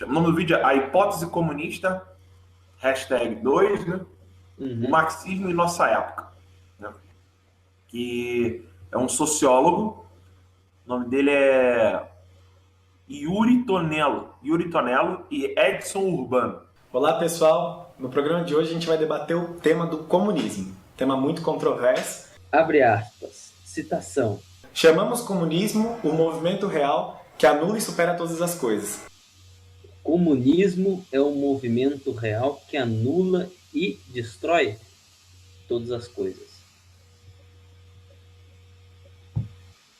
O nome do vídeo é A Hipótese Comunista, #2, né? O marxismo em nossa época. Né? Que é um sociólogo, o nome dele é Yuri Tonello e Edson Urbano. Olá, pessoal. No programa de hoje a gente vai debater o tema do comunismo. Tema muito controverso. Abre aspas. Citação. Chamamos comunismo o movimento real que anula e supera todas as coisas. Comunismo é um movimento real que anula e destrói todas as coisas.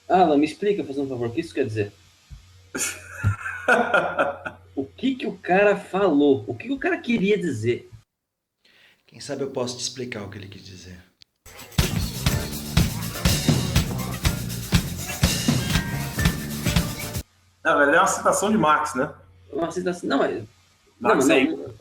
Alan, me explica, fazendo um favor, o que isso quer dizer? O que o cara falou? O que o cara queria dizer? Quem sabe eu posso te explicar o que ele quis dizer. Na verdade é uma citação de Marx, né? Uma citação... Não, mas... Marx não.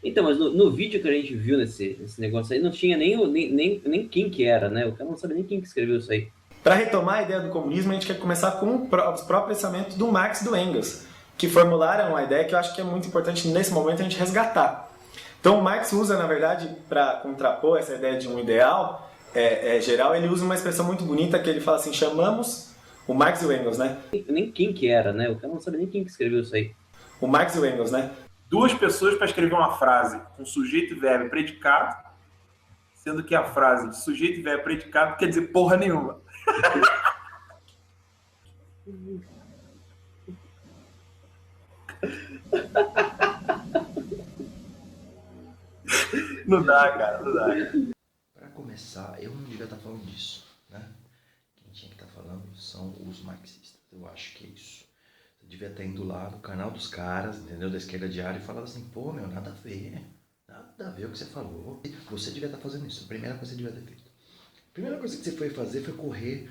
Então, mas no vídeo que a gente viu nesse negócio aí, não tinha nem quem que era, né? O cara não sabe nem quem que escreveu isso aí. Para retomar a ideia do comunismo, a gente quer começar com os próprios pensamentos do Marx e do Engels, que formularam uma ideia que eu acho que é muito importante nesse momento a gente resgatar. Então o Marx usa, na verdade, para contrapor essa ideia de um ideal geral, ele usa uma expressão muito bonita que ele fala assim, chamamos o Marx e o Engels, né? Nem quem que era, né? O cara não sabe nem quem que escreveu isso aí. O Marx e o Engels, né? Duas pessoas para escrever uma frase com sujeito, verbo e predicado, sendo que a frase de sujeito, verbo e predicado quer dizer porra nenhuma. Não dá, cara, não dá. Para começar, eu não devia estar falando disso, né? Quem tinha que estar falando são os marxistas. Eu acho que é isso. Você devia estar indo lá no canal dos caras, entendeu? Da Esquerda Diária e falando assim, pô, meu, nada a ver. Nada a ver o que você falou. Você devia estar fazendo isso. A primeira coisa que você devia ter feito. A primeira coisa que você foi fazer foi correr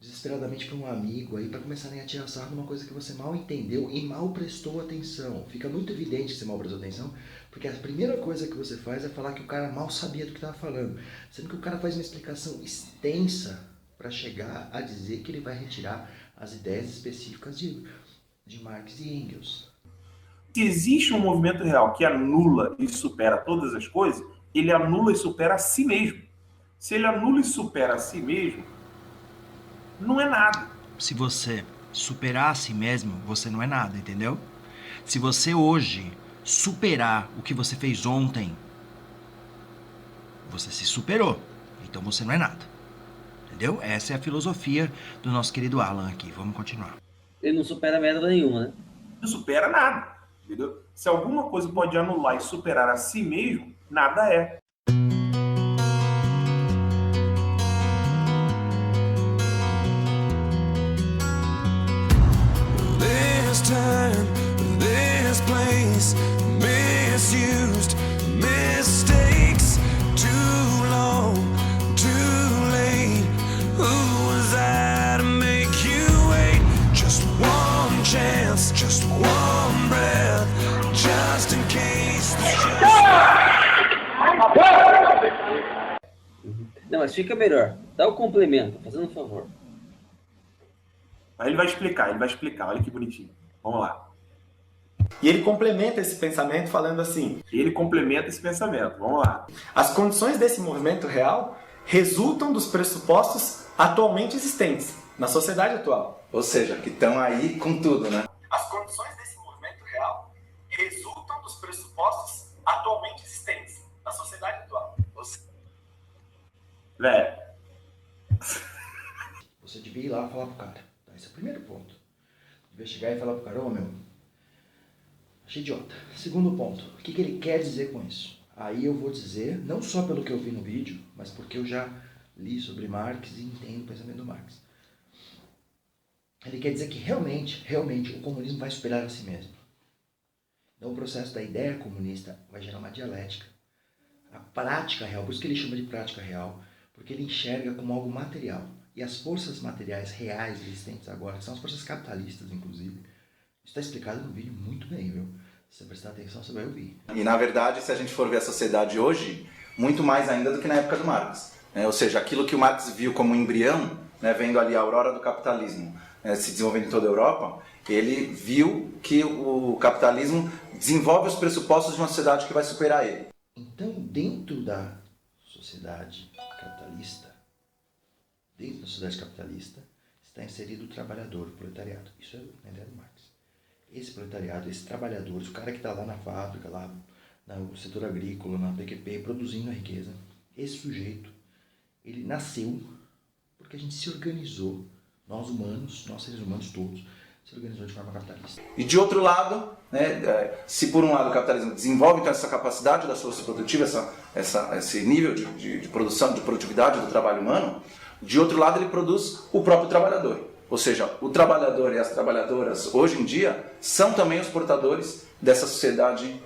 desesperadamente para um amigo aí para começarem a tirar sarro numa coisa que você mal entendeu e mal prestou atenção. Fica muito evidente que você mal prestou atenção, porque a primeira coisa que você faz é falar que o cara mal sabia do que estava falando, sendo que o cara faz uma explicação extensa para chegar a dizer que ele vai retirar as ideias específicas de Marx e Engels. Se existe um movimento real que anula e supera todas as coisas, ele anula e supera a si mesmo. Se ele anula e supera a si mesmo, não é nada. Se você superar a si mesmo, você não é nada, entendeu? Se você hoje superar o que você fez ontem, você se superou. Então você não é nada. Entendeu? Essa é a filosofia do nosso querido Alan aqui. Vamos continuar. Ele não supera merda nenhuma, né? Não supera nada. Entendeu? Se alguma coisa pode anular e superar a si mesmo, nada é. Time, this place, misused, mistakes, too long, too late. Who was I to make you wait? Just one chance, just one breath, just in case. Não, mas fica melhor. Dá o complemento, fazendo um favor. Aí ele vai explicar, olha que bonitinho. Vamos lá. E ele complementa esse pensamento falando assim... Vamos lá. As condições desse movimento real resultam dos pressupostos atualmente existentes na sociedade atual. Ou seja, que estão aí com tudo, né? As condições desse movimento real resultam dos pressupostos atualmente existentes na sociedade atual. Velho. Você devia ir lá falar pro cara. Esse é o primeiro ponto. Devia chegar e falar pro cara, ô meu, achei idiota. Segundo ponto, o que ele quer dizer com isso? Aí eu vou dizer, não só pelo que eu vi no vídeo, mas porque eu já li sobre Marx e entendo o pensamento do Marx. Ele quer dizer que realmente o comunismo vai superar a si mesmo. Então o processo da ideia comunista vai gerar uma dialética. A prática real, por isso que ele chama de prática real, porque ele enxerga como algo material. E as forças materiais reais existentes agora, que são as forças capitalistas, inclusive, isso está explicado no vídeo muito bem, viu? Se você prestar atenção, você vai ouvir. E, na verdade, se a gente for ver a sociedade hoje, muito mais ainda do que na época do Marx. Ou seja, aquilo que o Marx viu como um embrião, né, vendo ali a aurora do capitalismo se desenvolvendo em toda a Europa, Ele viu que o capitalismo desenvolve os pressupostos de uma sociedade que vai superar ele. Então, dentro da sociedade capitalista, está inserido o trabalhador, o proletariado. Isso é a ideia do Marx. Esse proletariado, esse trabalhador, o cara que está lá na fábrica, lá no setor agrícola, na PQP, produzindo a riqueza, esse sujeito, ele nasceu porque a gente se organizou, nós humanos, nós seres humanos todos, se organizou de forma capitalista. E de outro lado, né, se por um lado o capitalismo desenvolve então, essa capacidade da força produtiva, esse nível de produção, de produtividade do trabalho humano, de outro lado ele produz o próprio trabalhador. Ou seja, o trabalhador e as trabalhadoras hoje em dia são também os portadores dessa sociedade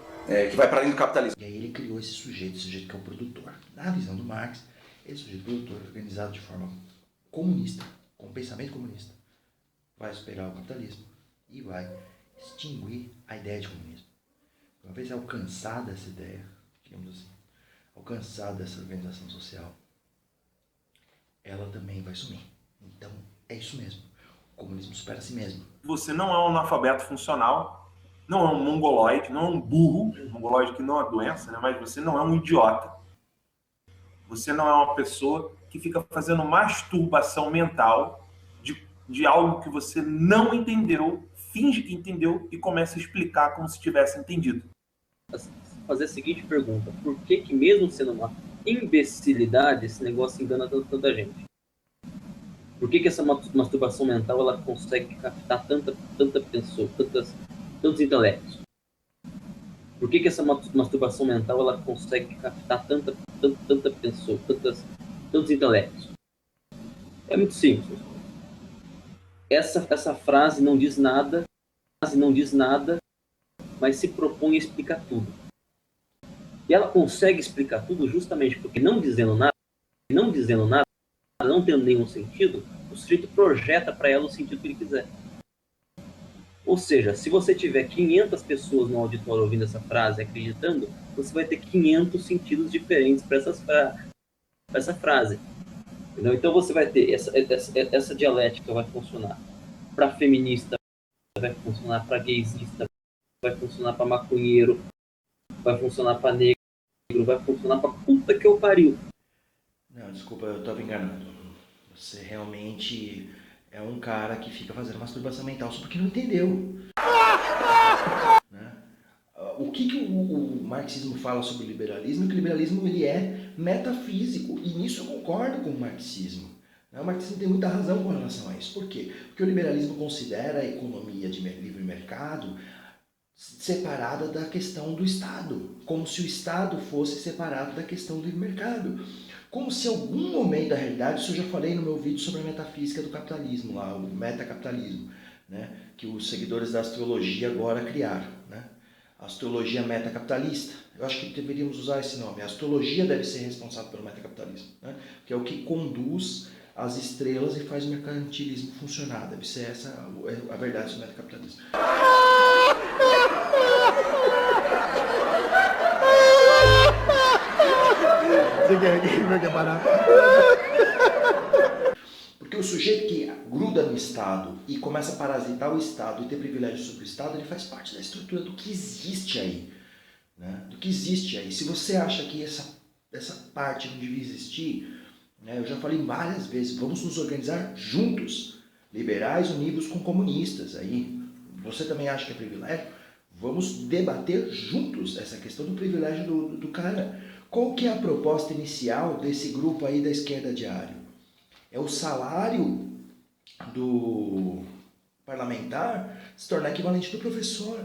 que vai para além do capitalismo. E aí ele criou esse sujeito que é o produtor. Na visão do Marx, esse sujeito produtor organizado de forma comunista, com pensamento comunista, vai superar o capitalismo e vai extinguir a ideia de comunismo. Uma vez alcançada essa ideia, digamos assim, alcançada essa organização social, ela também vai sumir. Então, é isso mesmo. O comunismo supera a si mesmo. Você não é um analfabeto funcional, não é um mongoloide, não é um burro, mongoloide que não é doença, né? Mas você não é um idiota. Você não é uma pessoa que fica fazendo masturbação mental de algo que você não entendeu, finge que entendeu e começa a explicar como se tivesse entendido. Fazer a seguinte pergunta: por que mesmo sendo uma imbecilidade, esse negócio engana tanta gente? Por que essa masturbação mental ela consegue captar tanta pessoa, tantos intelectos? Por que essa masturbação mental ela consegue captar tanta pessoa, tantos intelectos? É muito simples. Essa frase não diz nada, mas se propõe a explicar tudo. E ela consegue explicar tudo justamente porque não dizendo nada, não tendo nenhum sentido, o sujeito projeta para ela o sentido que ele quiser. Ou seja, se você tiver 500 pessoas no auditório ouvindo essa frase, acreditando, você vai ter 500 sentidos diferentes para essa frase. Entendeu? Então você vai ter essa dialética vai funcionar para feminista, vai funcionar para gaysista, vai funcionar para maconheiro, vai funcionar para negro, vai funcionar para puta que eu pariu. Não, desculpa, eu estava enganando. Você realmente é um cara que fica fazendo masturbação mental só porque não entendeu. Né? O que o marxismo fala sobre o liberalismo é que o liberalismo ele é metafísico. E nisso eu concordo com o marxismo. O marxismo tem muita razão com relação a isso. Por quê? Porque o liberalismo considera a economia de livre mercado separada da questão do Estado. Como se o Estado fosse separado da questão do livre mercado. Como se em algum momento da realidade, isso eu já falei no meu vídeo sobre a metafísica do capitalismo, lá, o metacapitalismo, né, que os seguidores da astrologia agora criaram. Né, a astrologia metacapitalista. Eu acho que deveríamos usar esse nome. A astrologia deve ser responsável pelo metacapitalismo, né, que é o que conduz as estrelas e faz o mercantilismo funcionar. Deve ser essa a verdade sobre o metacapitalismo. Porque o sujeito que gruda no Estado e começa a parasitar o Estado e ter privilégio sobre o Estado, ele faz parte da estrutura do que existe aí. Né? Do que existe aí. Se você acha que essa parte não devia existir, né, eu já falei várias vezes, vamos nos organizar juntos. Liberais unidos com comunistas. Aí, você também acha que é privilégio? Vamos debater juntos essa questão do privilégio do cara. Qual que é a proposta inicial desse grupo aí da esquerda diário? É o salário do parlamentar se tornar equivalente do professor.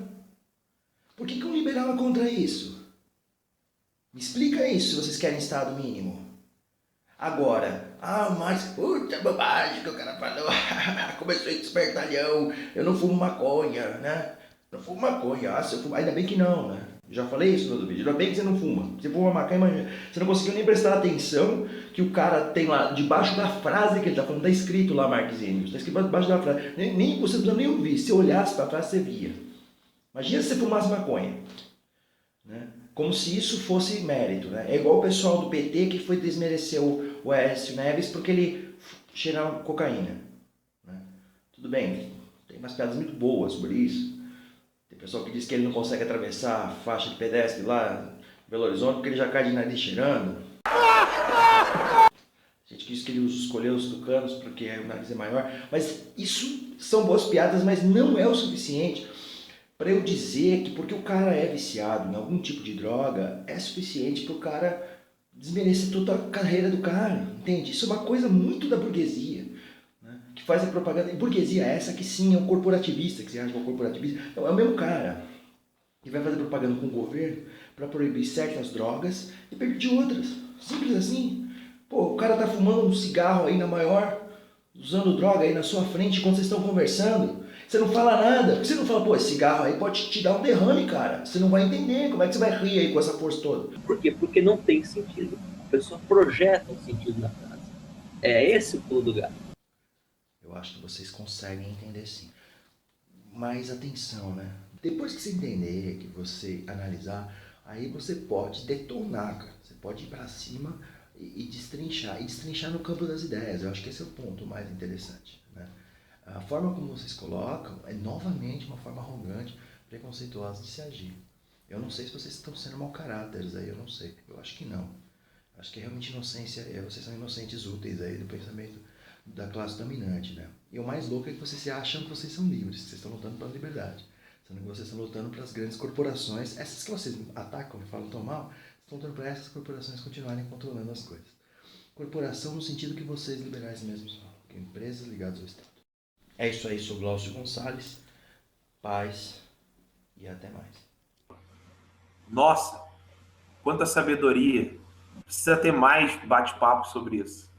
Por que um liberal é contra isso? Me explica isso se vocês querem Estado mínimo. Agora, o Marx, puta bobagem que o cara falou, começou a despertalhão, eu não fumo maconha, né? Não fumo maconha, se eu fumo, ainda bem que não, né? Já falei isso no outro vídeo, ainda bem que você não fuma. Você fuma maconha, você não conseguiu nem prestar atenção que o cara tem lá, debaixo da frase que ele tá falando, tá escrito lá Marx e Engels, tá escrito debaixo da frase, você não precisa nem ouvir, se olhasse pra frase você via. Imagina se você fumasse maconha, né? Como se isso fosse mérito, né? É igual o pessoal do PT que foi desmerecer o Aécio Neves porque ele cheirava cocaína, né? Tudo bem, Tem umas piadas muito boas sobre isso. Tem pessoal que diz que ele não consegue atravessar a faixa de pedestre lá em Belo Horizonte porque ele já cai de nariz cheirando. A gente diz que ele escolheu os tucanos porque o nariz é maior. Mas isso são boas piadas, mas não é o suficiente para eu dizer que porque o cara é viciado em algum tipo de droga, é suficiente para o cara desmerecer toda a carreira do cara, entende? Isso é uma coisa muito da burguesia, né? Que faz a propaganda. E burguesia essa que sim é um corporativista, que se acha que é um corporativista. Então é o mesmo cara que vai fazer propaganda com o governo para proibir certas drogas e permitir outras. Simples assim. Pô, o cara tá fumando um cigarro aí na maior, usando droga aí na sua frente quando vocês estão conversando. Você não fala nada. Por que você não fala, pô, esse cigarro aí pode te dar um derrame, cara? Você não vai entender. Como é que você vai rir aí com essa força toda? Por quê? Porque não tem sentido. A pessoa projeta um sentido na frase. É esse o pulo do gato. Eu acho que vocês conseguem entender sim. Mas atenção, né? Depois que você entender, que você analisar, aí você pode detonar, cara. Você pode ir pra cima e destrinchar. E destrinchar no campo das ideias. Eu acho que esse é o ponto mais interessante, né? A forma como vocês colocam é novamente uma forma arrogante, preconceituosa de se agir. Eu não sei se vocês estão sendo mau caráteres aí, eu não sei. Eu acho que não. Acho que é realmente inocência, vocês são inocentes úteis aí do pensamento da classe dominante, né? E o mais louco é que vocês se acham que vocês são livres, que vocês estão lutando pela liberdade. Sendo que vocês estão lutando para as grandes corporações, essas que vocês atacam e falam tão mal, estão lutando para essas corporações continuarem controlando as coisas. Corporação no sentido que vocês liberais mesmos falam, que empresas ligadas ao Estado. É isso aí, sou Glaucio Gonçalves, paz e até mais. Nossa, quanta sabedoria! Precisa ter mais bate-papo sobre isso.